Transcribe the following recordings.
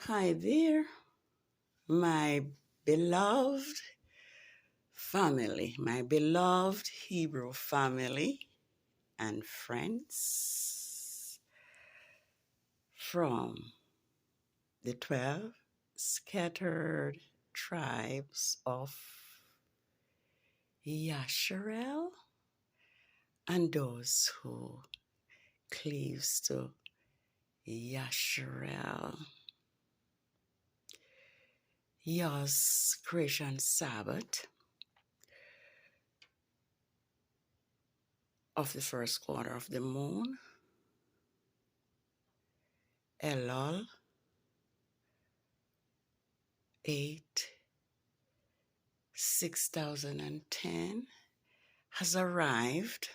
Hi there, my beloved family, my beloved Hebrew family and friends from the 12 scattered tribes of Yasharel and those who cleaves to Yasharel. YAH'S Creation Sabbath of the first quarter of the moon, Elul 8/6010 has arrived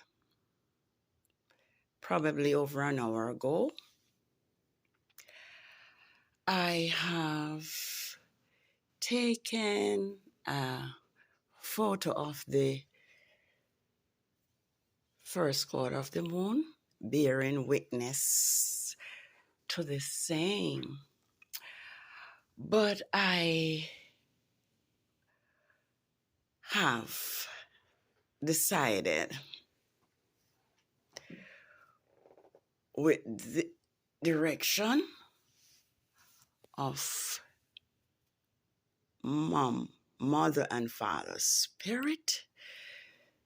probably over an hour ago. I have taken a photo of the first quarter of the moon, bearing witness to the same. But I have decided, with the direction of mother and father spirit,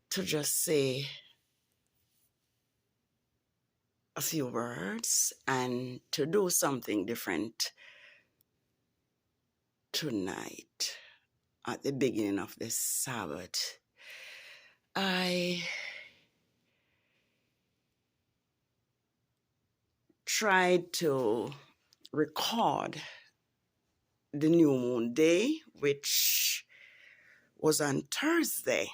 to just say a few words and to do something different tonight at the beginning of this Sabbath. I tried to record the new moon day, which was on Thursday,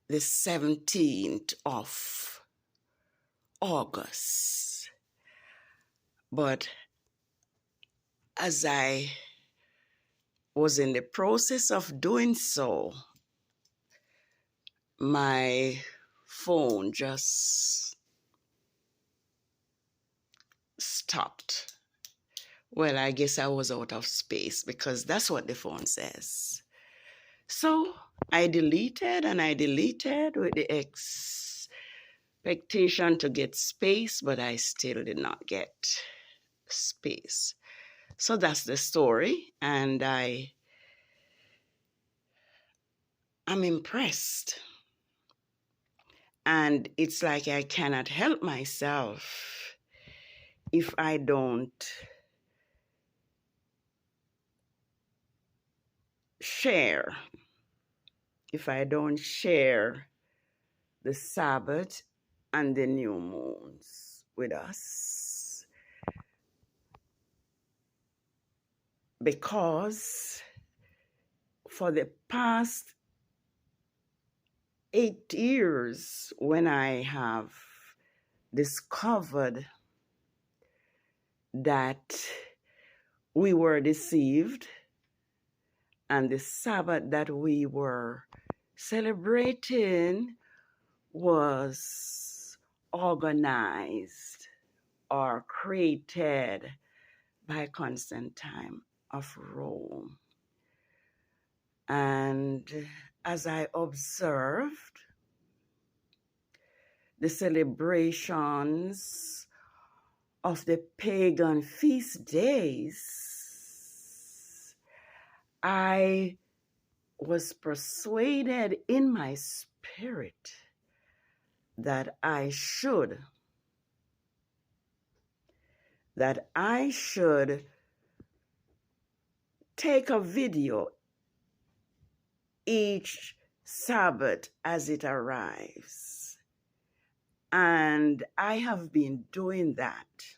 the 17th of August. But as I was in the process of doing so, my phone just stopped. Well, I guess I was out of space because that's what the phone says. So I deleted and I deleted with the expectation to get space, but I still did not get space. So that's the story, and I'm impressed. And it's like I cannot help myself if I don't share, the Sabbath and the new moons with us. Because for the past 8 years, when I have discovered that we were deceived and the Sabbath that we were celebrating was organized or created by Constantine of Rome. And as I observed the celebrations of the pagan feast days, I was persuaded in my spirit that I should take a video each Sabbath as it arrives. And I have been doing that.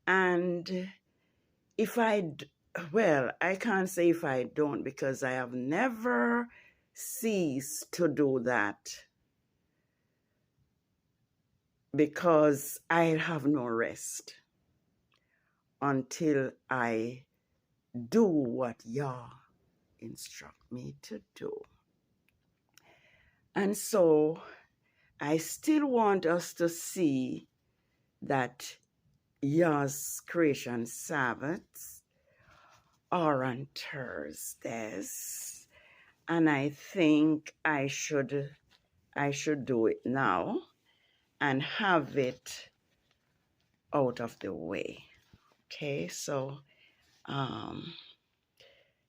And I can't say if I don't, because I have never ceased to do that, because I have no rest until I do what Yah instruct me to do. And so I still want us to see that YAH'S Creation Sabbaths are on Thursdays. And I think I should do it now and have it out of the way. Okay, so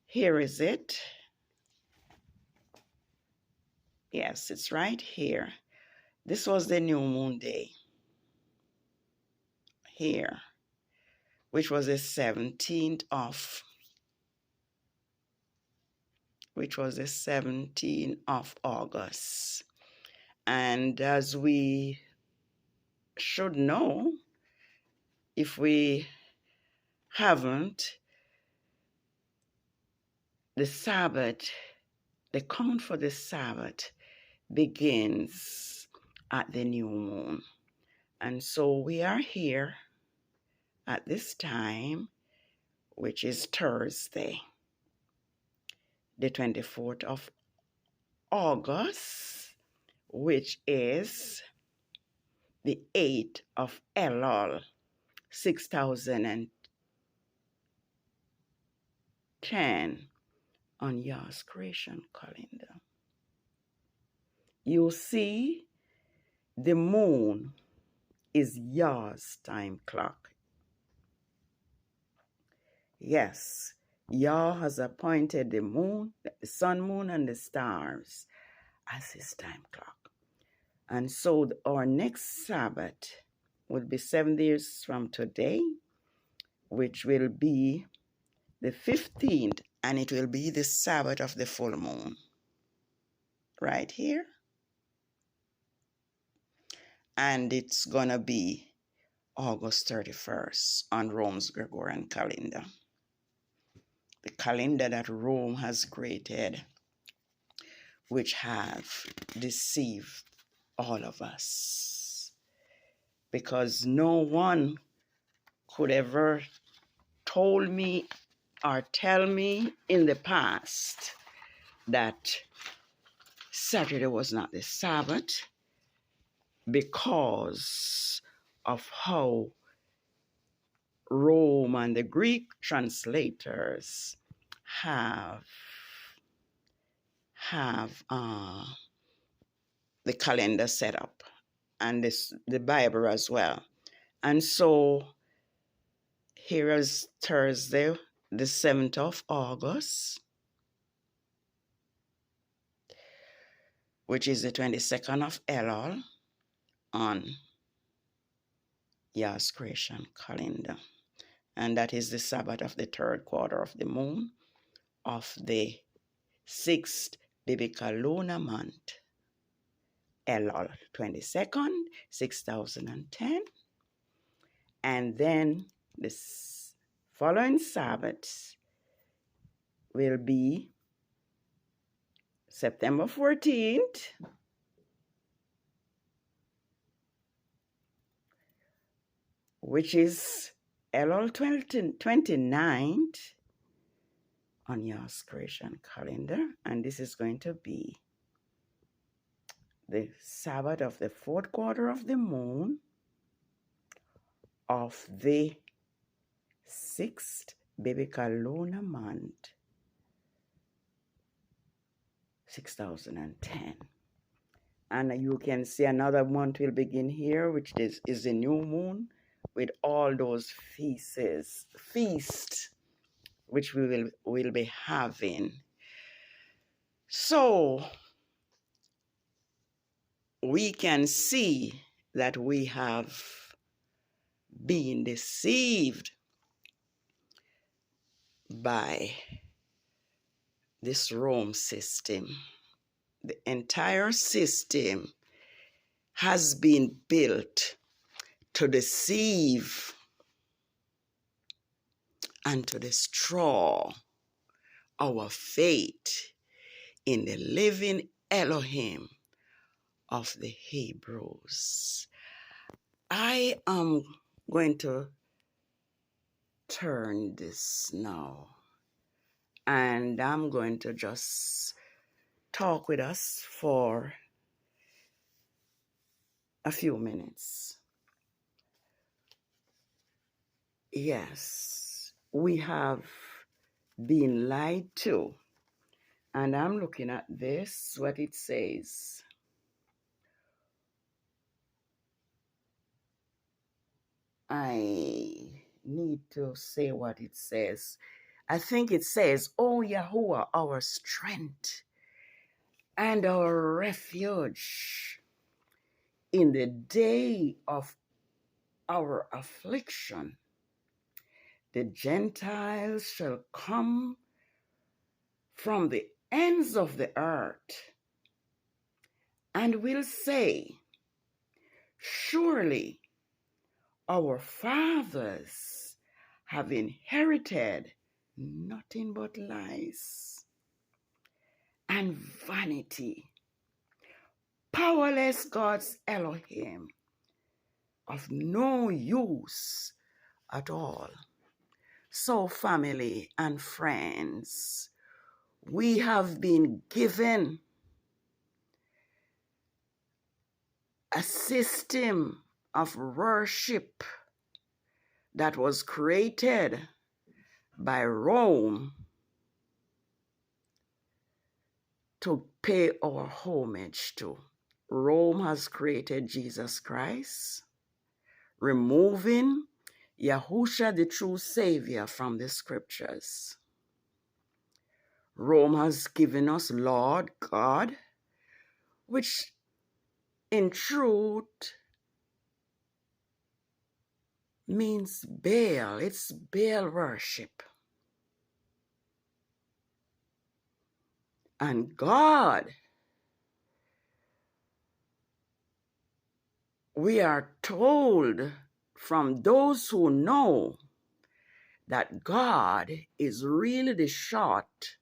here is it. Yes, it's right here. This was the new moon day here, which was the 17th of August. And as we should know, if we haven't, the Sabbath, the count for the Sabbath begins at the new moon. And so we are here at this time, which is Thursday, the 24th of August, which is the 8th of Elul, 6010 on YAH'S creation calendar. You see, the moon is YAH'S time clock. Yes, YAH has appointed the moon, the sun, moon, and the stars as his time clock. And so our next Sabbath will be 7 days from today, which will be the 15th, and it will be the Sabbath of the full moon. Right here. And it's going to be August 31st on Rome's Gregorian calendar. The calendar that Rome has created, which have deceived all of us. Because no one could ever told me or tell me in the past that Saturday was not the Sabbath, because of how Rome and the Greek translators have the calendar set up, and the Bible as well. And so here is Thursday, the 7th of August, which is the 22nd of Elul on YAH'S creation calendar. And that is the Sabbath of the 3rd quarter of the moon of the 6th biblical lunar month, Elul 22nd, 6010. And then the following Sabbath will be September 14th, which is Elul 29th on YAH'S creation calendar. And this is going to be the Sabbath of the 4th quarter of the moon of the 6th biblical lunar month, 6010. And you can see another month will begin here, which is the new moon, with all those feasts which we will be having. So we can see that we have been deceived by this Rome system. The entire system has been built to deceive and to destroy our faith in the living Elohim of the Hebrews. I am going to turn this now, and I'm going to just talk with us for a few minutes. Yes, we have been lied to. And I'm looking at this, what it says. I need to say what it says. I think it says, "O Yahuwah, our strength and our refuge in the day of our affliction. The Gentiles shall come from the ends of the earth and will say, surely our fathers have inherited nothing but lies and vanity. Powerless gods Elohim, of no use at all." So, family and friends, we have been given a system of worship that was created by Rome to pay our homage to. Rome has created Jesus Christ, removing Yahusha, the true Savior, from the scriptures. Rome has given us Lord God, which in truth means Baal. It's Baal worship. And God, we are told from those who know that God is really the short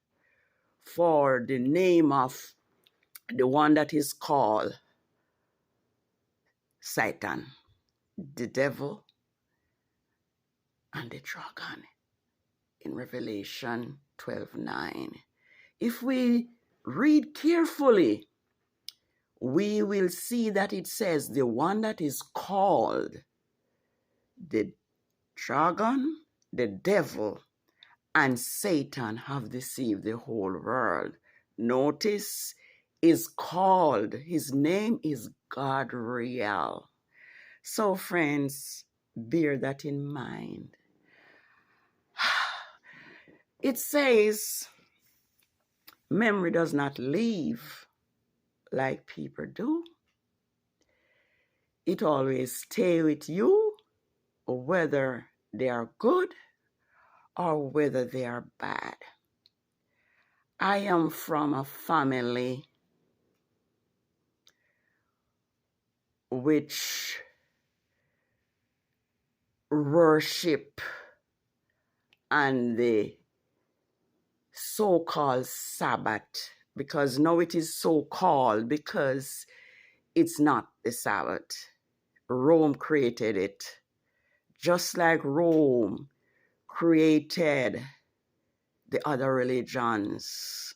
for the name of the one that is called Satan, the devil, and the dragon in Revelation 12:9. If we read carefully, we will see that it says the one that is called the dragon, the devil, and Satan have deceived the whole world. Notice, is called, his name is Godriel. So friends, bear that in mind. It says, memory does not leave like people do. It always stay with you, whether they are good or whether they are bad. I am from a family which worship and the so-called Sabbath, because now it is so-called because it's not the Sabbath. Rome created it, just like Rome created the other religions,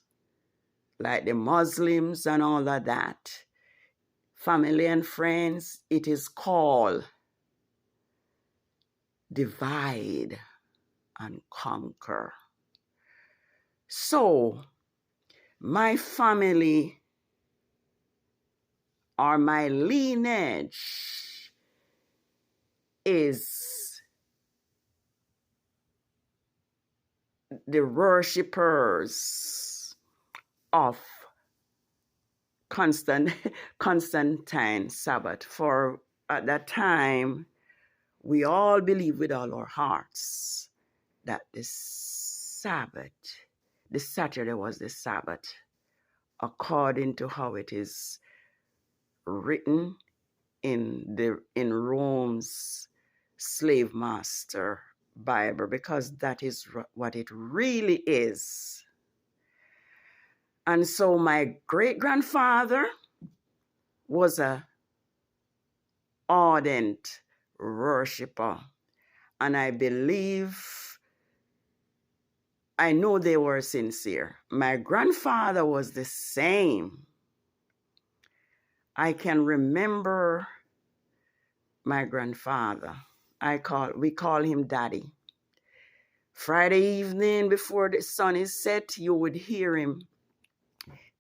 like the Muslims and all of that. Family and friends, it is called divide and conquer. So, my family or my lineage is the worshippers of Constantine Sabbath. For at that time, we all believe with all our hearts that the Sabbath, the Saturday was the Sabbath, according to how it is written in Rome's slave master Bible, because that is what it really is. And so my great-grandfather was a ardent worshiper, and I know they were sincere. My grandfather was the same. I can remember my grandfather. We call him Daddy. Friday evening before the sun is set, you would hear him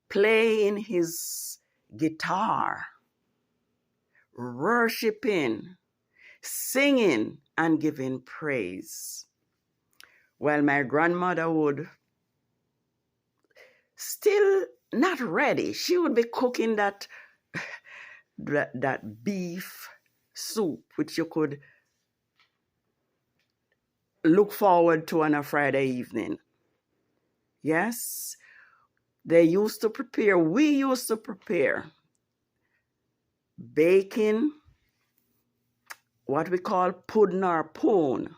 playing his guitar, worshiping, singing, and giving praise. While my grandmother would still not ready. She would be cooking that beef soup, which you could look forward to on a Friday evening. Yes, we used to prepare baking, what we call pudding or pone.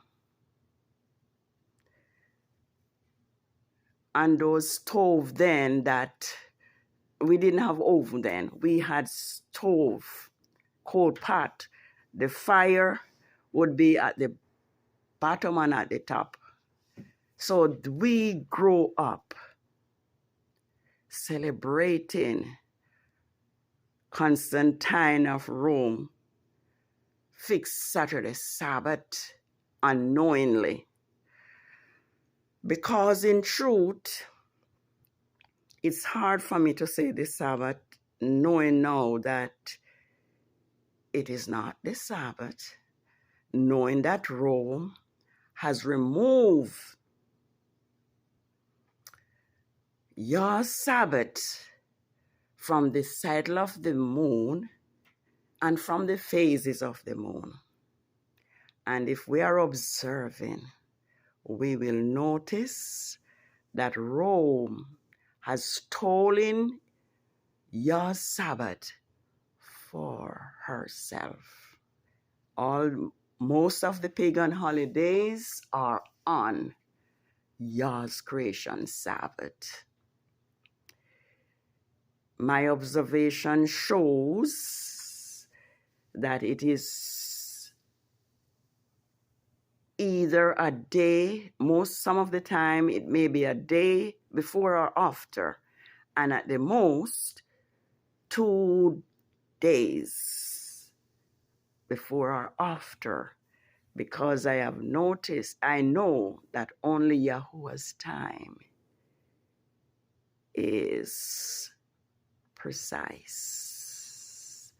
And those stove then that we didn't have oven then. We had stove, coal pot. The fire would be at the bottom and at the top. So we grew up celebrating Constantine of Rome, fixed Saturday Sabbath unknowingly. Because in truth, it's hard for me to say the Sabbath knowing now that it is not the Sabbath, knowing that Rome has removed your Sabbath from the cycle of the moon and from the phases of the moon. And if we are observing, we will notice that Rome has stolen your Sabbath for herself. Most of the pagan holidays are on YAH'S Creation Sabbath. My observation shows that it is either a day, some of the time it may be a day before or after, and at the most 2 days before or after, because I know that only Yahuwah's time is precise.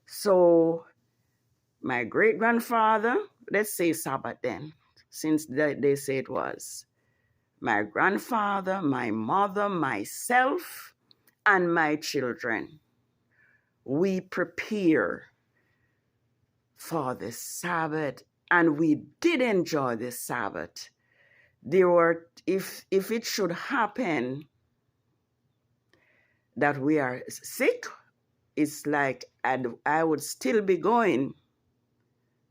So my great-grandfather, let's say Sabbath then, since they say it was, my grandfather, my mother, myself, and my children, we prepare for the Sabbath, and we did enjoy the Sabbath. If it should happen that we are sick, it's like I would still be going,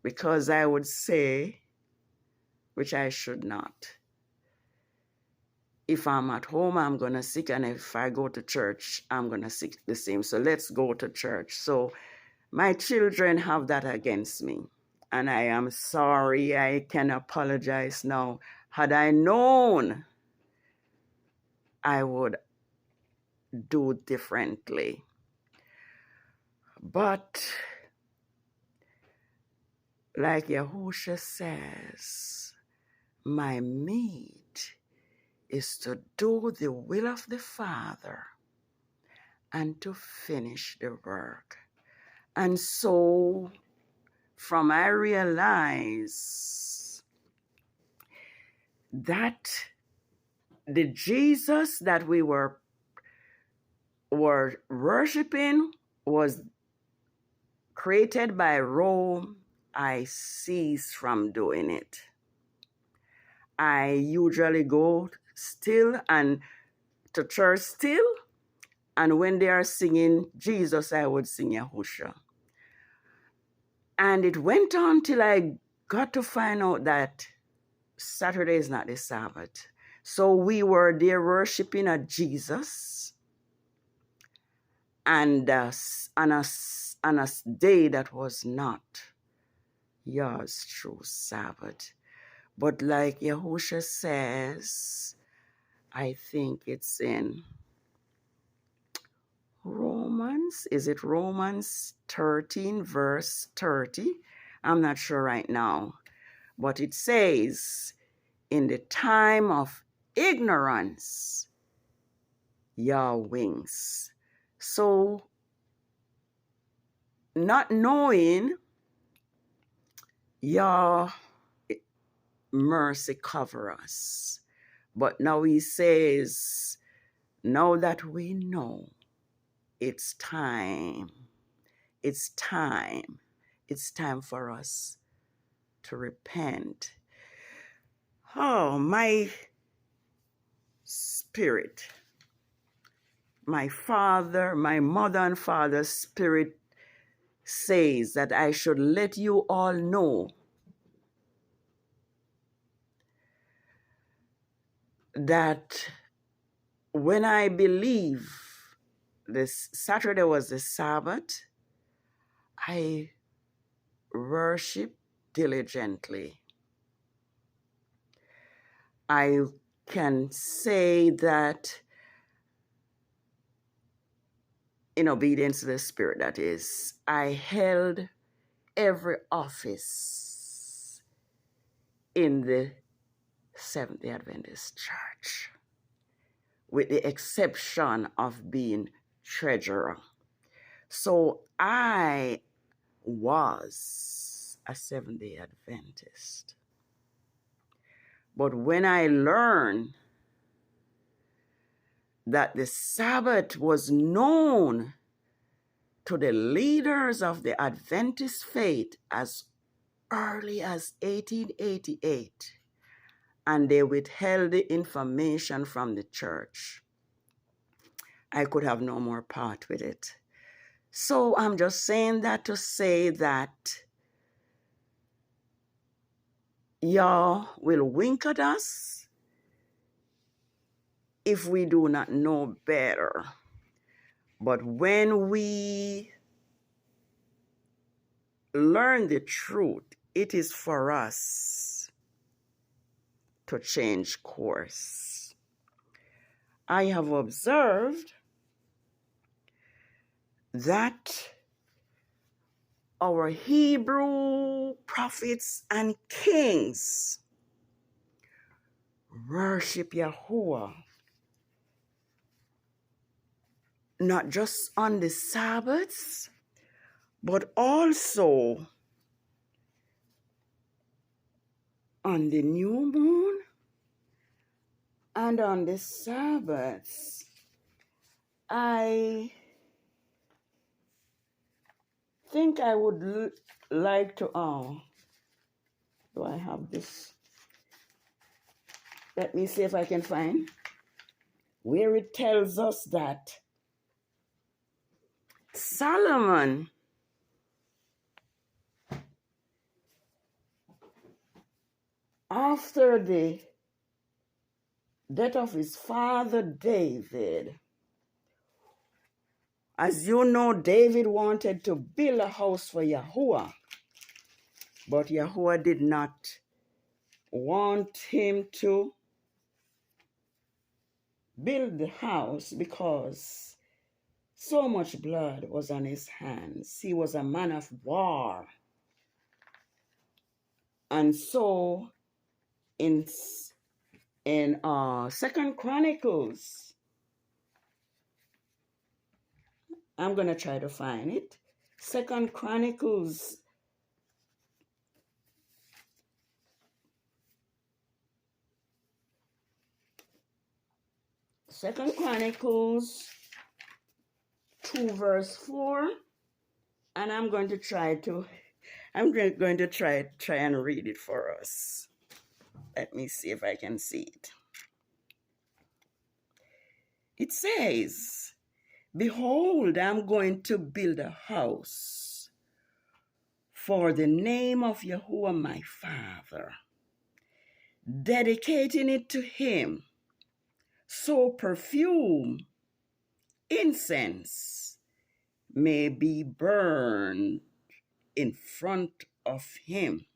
because I would say, which I should not, if I'm at home, I'm going to sick, and if I go to church, I'm going to sick the same. So let's go to church. So my children have that against me, and I am sorry. I can apologize now. Had I known, I would do differently. But like Yahushua says, my meat is to do the will of the Father and to finish the work. And so I realize that the Jesus that we were worshiping was created by Rome. I cease from doing it. I usually go still and to church still, and when they are singing Jesus, I would sing Yahushua. And it went on till I got to find out that Saturday is not the Sabbath. So we were there worshiping a Jesus, and on a day that was not Yah's true Sabbath. But like Yahushua says, I think it's in Romans 13, verse 30? I'm not sure right now. But it says, in the time of ignorance, Yah winks. So, not knowing, Yah mercy cover us. But now he says, now that we know, it's time. It's time. It's time for us to repent. Oh, my spirit, my father, my mother and father's spirit says that I should let you all know that when I believe this Saturday was the Sabbath, I worship diligently. I can say that in obedience to the Spirit, that is, I held every office in the Seventh-day Adventist Church, with the exception of being treasurer. So I was a Seventh-day Adventist. But when I learned that the Sabbath was known to the leaders of the Adventist faith as early as 1888, and they withheld the information from the church, I could have no more part with it. So I'm just saying that to say that Yah will wink at us if we do not know better. But when we learn the truth, it is for us to change course. I have observed that our Hebrew prophets and kings worship Yahuwah not just on the Sabbaths, but also on the new moon and on the Sabbaths. I think I would like to, do I have this? Let me see if I can find where it tells us that Solomon after the death of his father David, as you know, David wanted to build a house for Yahuwah, but Yahuwah did not want him to build the house because so much blood was on his hands. He was a man of war. And so in Second Chronicles, I'm going to try to find it. Second Chronicles 2 verse 4, and I'm going to try and read it for us. Let me see if I can see it. It says, "Behold, I'm going to build a house for the name of Yahuwah my Father, dedicating it to him, so perfume, incense may be burned in front of him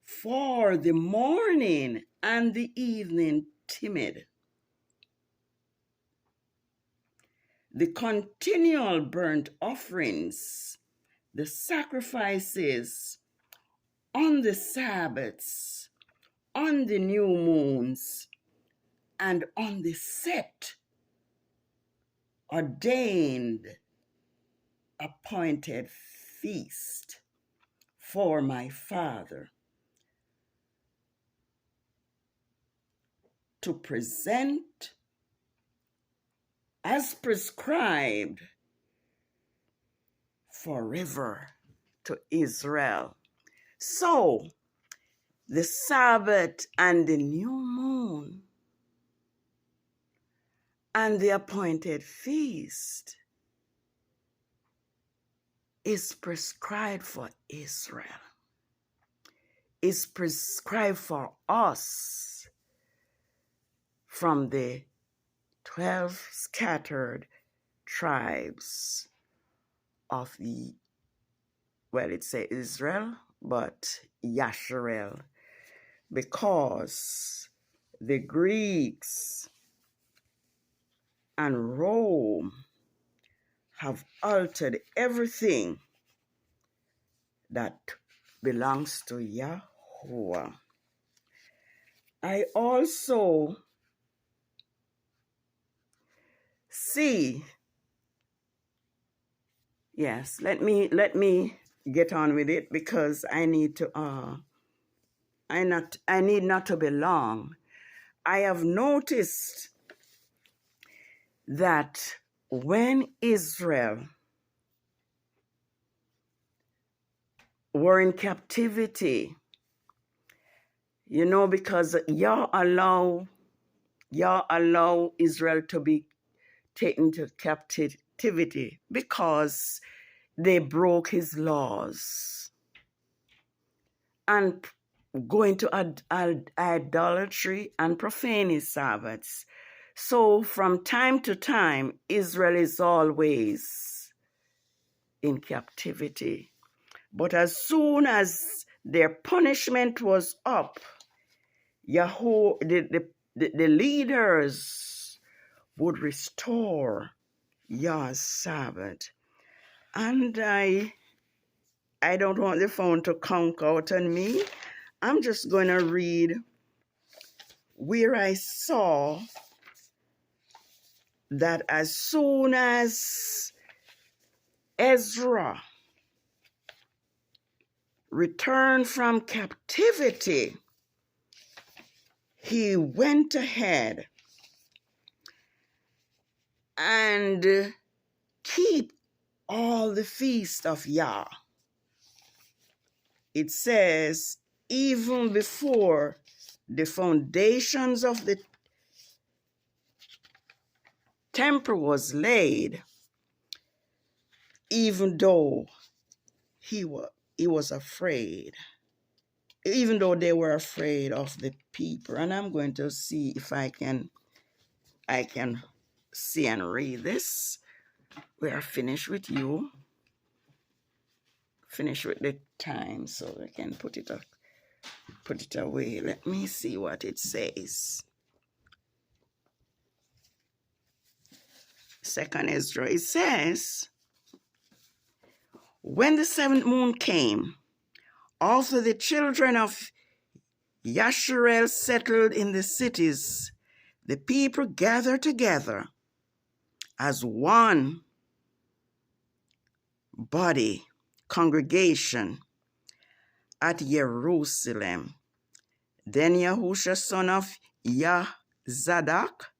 for the morning and the evening timid. The continual burnt offerings, the sacrifices on the Sabbaths, on the new moons, and on the set, ordained, appointed feast for my Father, to present as prescribed forever to Israel. So, the Sabbath and the new moon and the appointed feast is prescribed for Israel, is prescribed for us from the 12 scattered tribes of the, well, it says Israel, but Yasharel, because the Greeks and Rome have altered everything that belongs to Yahweh. I also see, yes, let me get on with it, because I need to I need not to be long. I have noticed that when Israel were in captivity, you know, because Yah allow Israel to be taken to captivity because they broke his laws and go into idolatry and profane his Sabbaths. So from time to time, Israel is always in captivity. But as soon as their punishment was up, the leaders would restore Yah's Sabbath. And I don't want the phone to conk out on me. I'm just going to read where I saw that as soon as Ezra returned from captivity, he went ahead and keep all the feast of Yah. It says, even before the foundations of the temple was laid, even though he was afraid, even though they were afraid of the people. And I'm going to see if I can see and read this. We are finished with you. Finished with the time, so I can put it away. Let me see what it says. Second Ezra, it says, when the seventh moon came, after the children of Yasharel settled in the cities, the people gathered together as one body, congregation at Jerusalem. Then Yahusha, son of Zadok,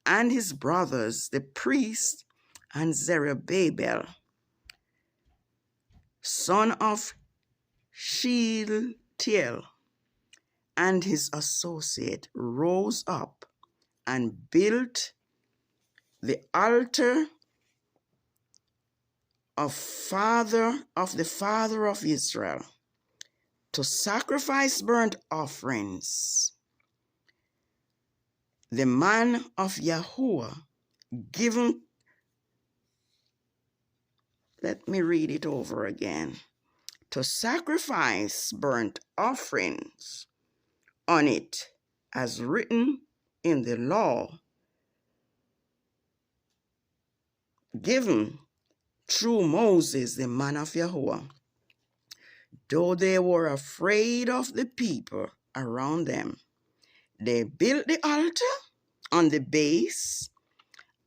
and his brothers, the priest, and Zerubbabel, son of Shealtiel, and his associate, rose up and built the altar of the Father of Israel to sacrifice burnt offerings. The man of Yahuwah given, let me read it over again, to sacrifice burnt offerings on it, as written in the law given through Moses, the man of Yahuwah. Though they were afraid of the people around them, they built the altar on the base,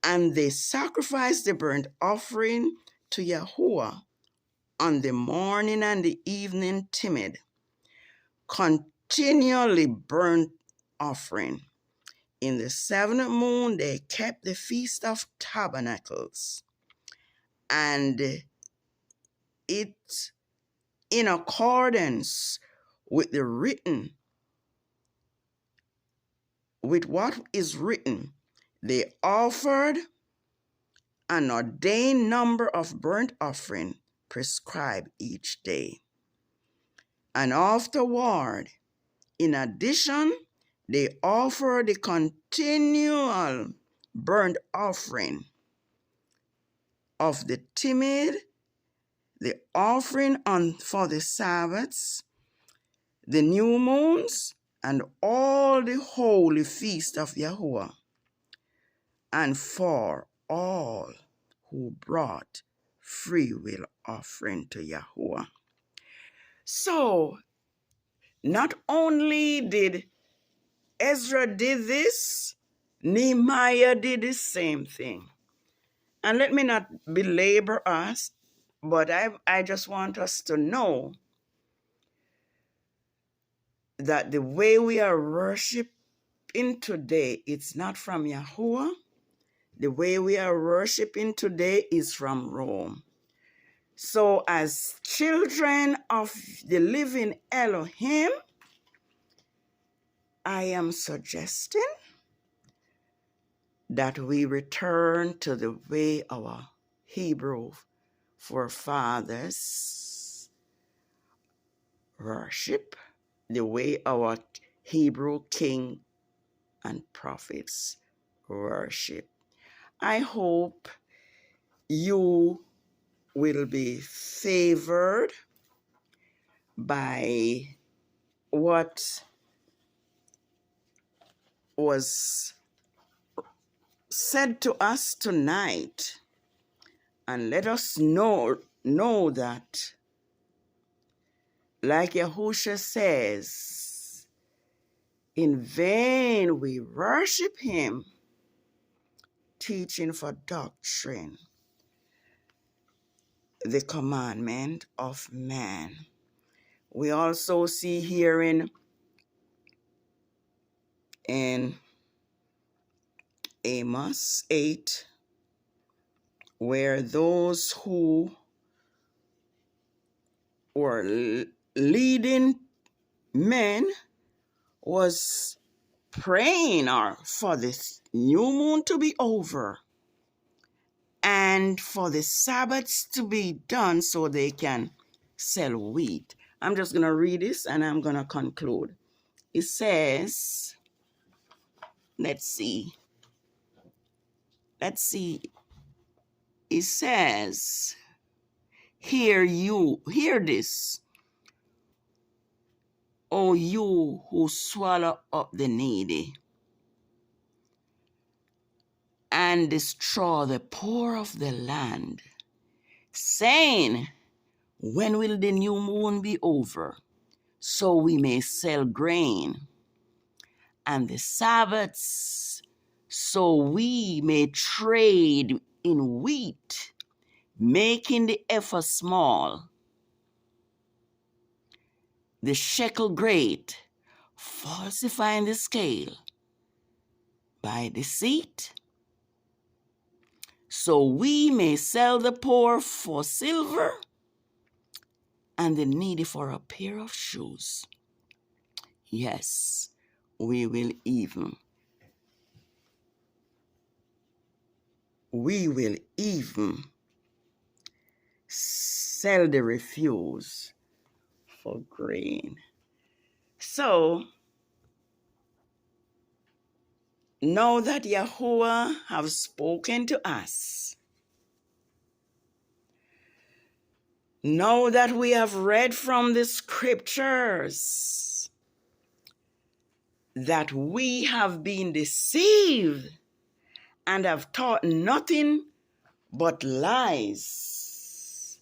and they sacrificed the burnt offering to Yahuwah on the morning and the evening timid, continually burnt offering. In the seventh moon, they kept the Feast of Tabernacles, and it, in accordance with what is written, they offered an ordained number of burnt offering prescribed each day. And afterward, in addition, they offered the continual burnt offering of the timid, the offering for the Sabbaths, the new moons, and all the holy feast of Yahuwah, and for all who brought free will offering to Yahuwah. So, not only did Ezra did this, Nehemiah did the same thing. And let me not belabor us, but I just want us to know that the way we are worshiping today, it's not from Yahuwah. The way we are worshiping today is from Rome. So as children of the living Elohim, I am suggesting that we return to the way our Hebrew forefathers worship, the way our Hebrew king and prophets worship. I hope you will be favored by what was said to us tonight, and let us know that, like Yahusha says, in vain we worship him, teaching for doctrine the commandment of man. We also see here in Amos 8, where those who were leading men was praying for this new moon to be over and for the Sabbaths to be done so they can sell wheat. I'm just going to read this and I'm going to conclude. It says, let's see. It says, hear this, O you who swallow up the needy and destroy the poor of the land, saying, when will the new moon be over, so we may sell grain, and the Sabbaths, so we may trade in wheat, making the ephah small, the shekel great, falsifying the scale by deceit, so we may sell the poor for silver and the needy for a pair of shoes. Yes, we will even sell the refuse for grain. So, know that Yahuwah have spoken to us. Know that we have read from the scriptures that we have been deceived and have taught nothing but lies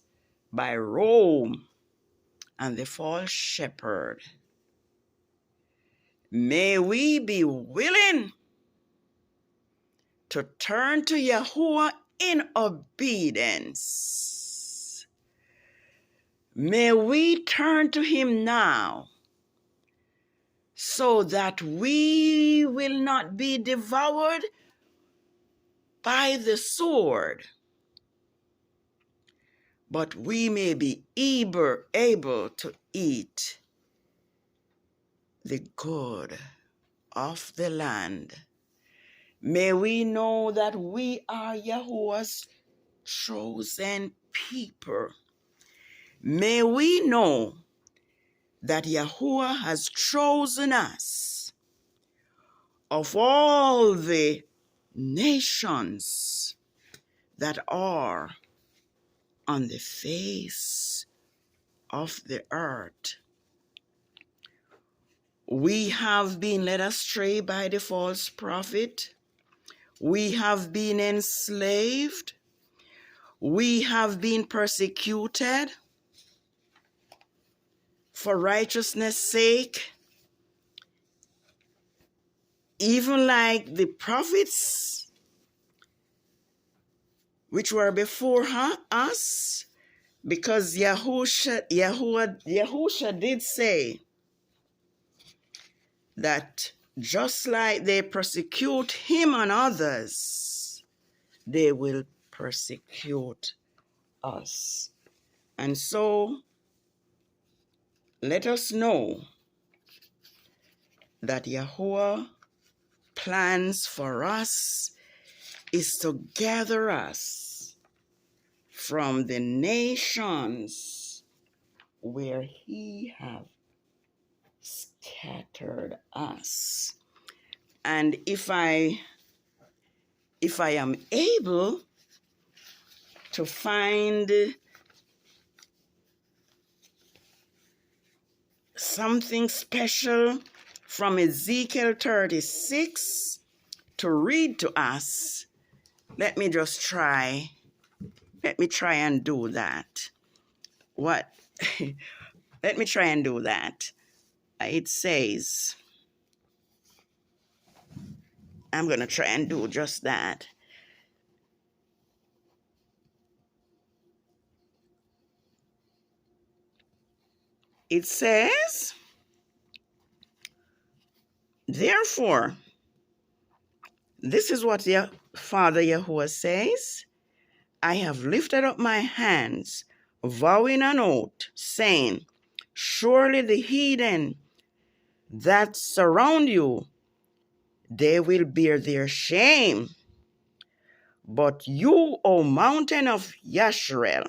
by Rome and the false shepherd. May we be willing to turn to Yahuwah in obedience. May we turn to him now so that we will not be devoured by the sword, but we may be able to eat the good of the land. May we know that we are Yahuwah's chosen people. May we know that Yahuwah has chosen us of all the nations that are on the face of the earth. We have been led astray by the false prophet. We have been enslaved. We have been persecuted for righteousness' sake. Even like the prophets which were before us, because Yahusha did say that just like they persecute him and others, they will persecute us. And so let us know that Yahuwah plans for us is to gather us from the nations where he have scattered us. And if I am able to find something special from Ezekiel 36 to read to us, let me try and do that. Let me try and do that. It says, I'm going to try and do just that. It says, therefore, this is what Father Yahuwah says, I have lifted up my hands, vowing an oath, saying, surely the heathen that surround you, they will bear their shame. But you, O mountain of Yasharel,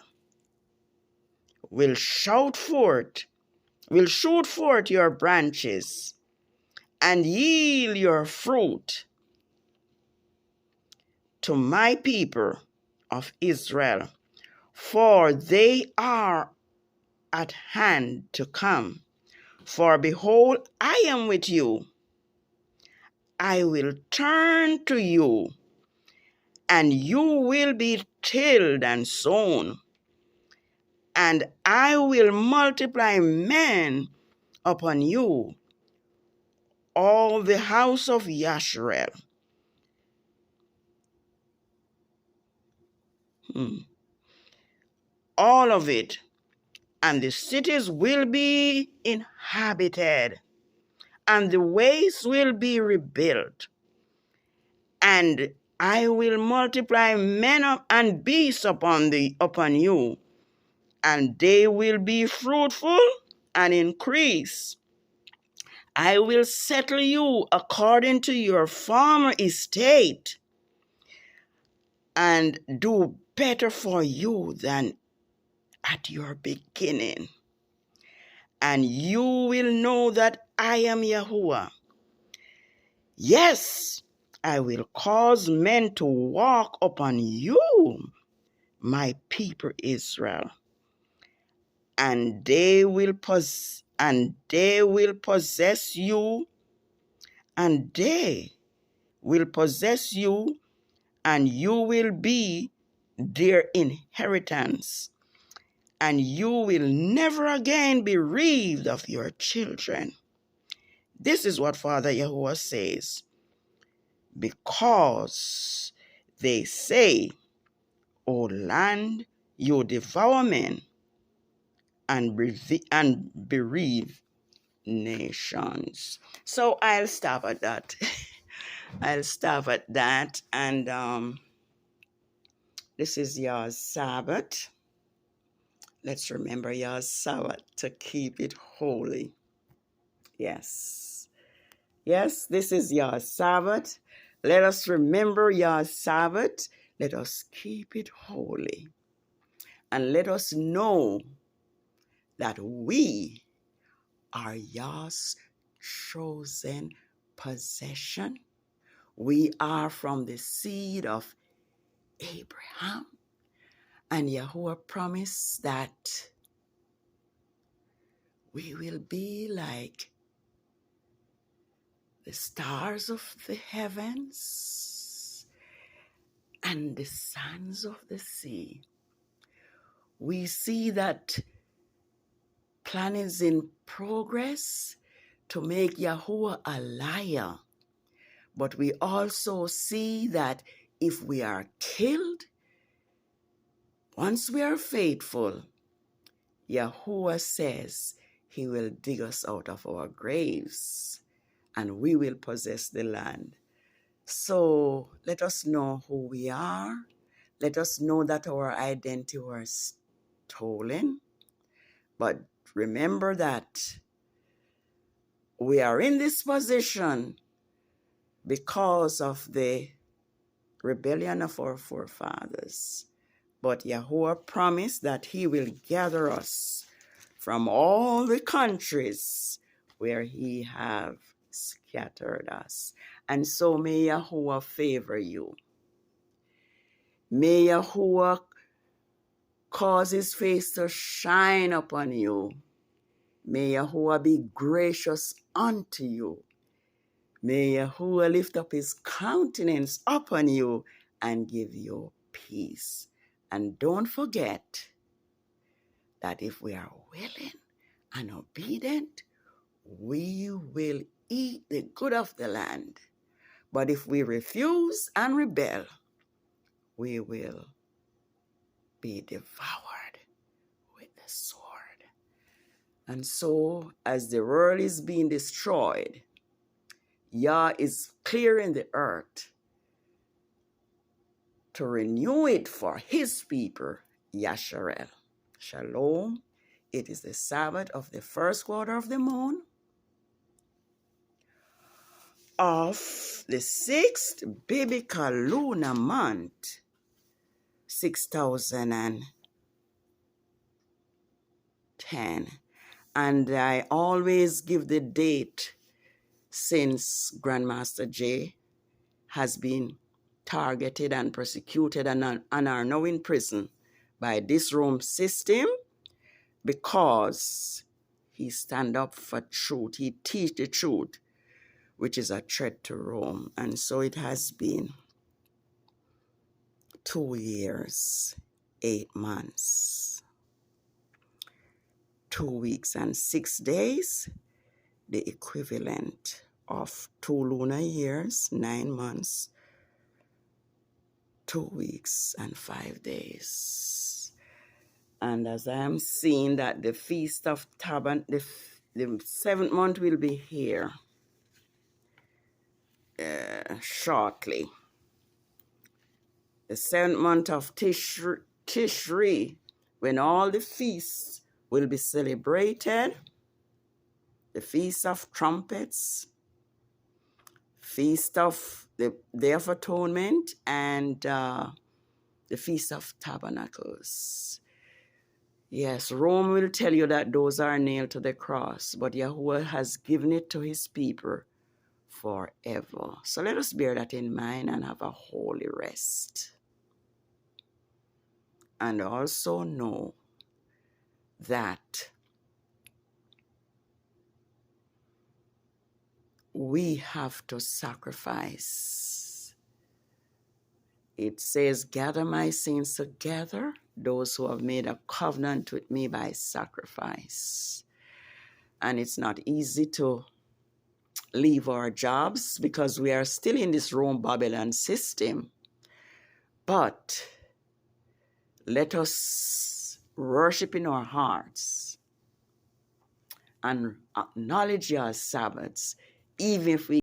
will shoot forth your branches and yield your fruit to my people of Israel, for they are at hand to come. For behold, I am with you. I will turn to you, and you will be tilled and sown, and I will multiply men upon you, all the house of Yasharel. All of it. And the cities will be inhabited, and the ways will be rebuilt. And I will multiply men and beasts upon you, and they will be fruitful and increase. I will settle you according to your former estate, and do better for you than at your beginning. And you will know that I am Yahuwah. Yes, I will cause men to walk upon you, my people Israel, and they will possess you, and they will possess you, and you will be their inheritance. and you will never again be bereaved of your children. This is what Father Yahuwah says. Because they say, O land, you devour men and bereave nations. So I'll stop at that. I'll stop at that. And this is Yah's Sabbath. Let's remember Yah's Sabbath to keep it holy. Yes. Yes, this is Yah's Sabbath. Let us remember Yah's Sabbath. Let us keep it holy. And let us know that we are Yah's chosen possession. We are from the seed of Abraham. And Yahuwah promised that we will be like the stars of the heavens and the sands of the sea. We see that plan is in progress to make Yahuwah a liar. But we also see that if we are killed, once we are faithful, Yahuwah says he will dig us out of our graves and we will possess the land. So let us know who we are. Let us know that our identity was stolen. But remember that we are in this position because of the rebellion of our forefathers. But Yahuwah promised that he will gather us from all the countries where he have scattered us. And so may Yahuwah favor you. May Yahuwah cause his face to shine upon you. May Yahuwah be gracious unto you. May Yahuwah lift up his countenance upon you and give you peace. And don't forget that if we are willing and obedient, we will eat the good of the land. But if we refuse and rebel, we will be devoured with the sword. And so, as the world is being destroyed, Yah is clearing the earth to renew it for his people, Yasharel. Shalom. It is the Sabbath of the first quarter of the moon of the 6th biblical lunar month, 6010. And I always give the date since Grandmaster J has been targeted and persecuted and are now in prison by this Rome system because he stand up for truth. He teach the truth, which is a threat to Rome. And so it has been 2 years, 8 months, 2 weeks and 6 days, the equivalent of 2 lunar years, 9 months, 2 weeks and 5 days. And as I am seeing that the Feast of Tabernacles, the 7th month will be here shortly. The 7th month of Tishri, when all the feasts will be celebrated, the Feast of Trumpets, Feast of the Day of Atonement, and the Feast of Tabernacles. Yes, Rome will tell you that those are nailed to the cross, but Yahuwah has given it to his people forever. So let us bear that in mind and have a holy rest. And also know that we have to sacrifice. It says, gather my saints together those who have made a covenant with me by sacrifice. And it's not easy to leave our jobs because we are still in this Rome Babylon system. But let us worship in our hearts and acknowledge your Sabbaths, even if we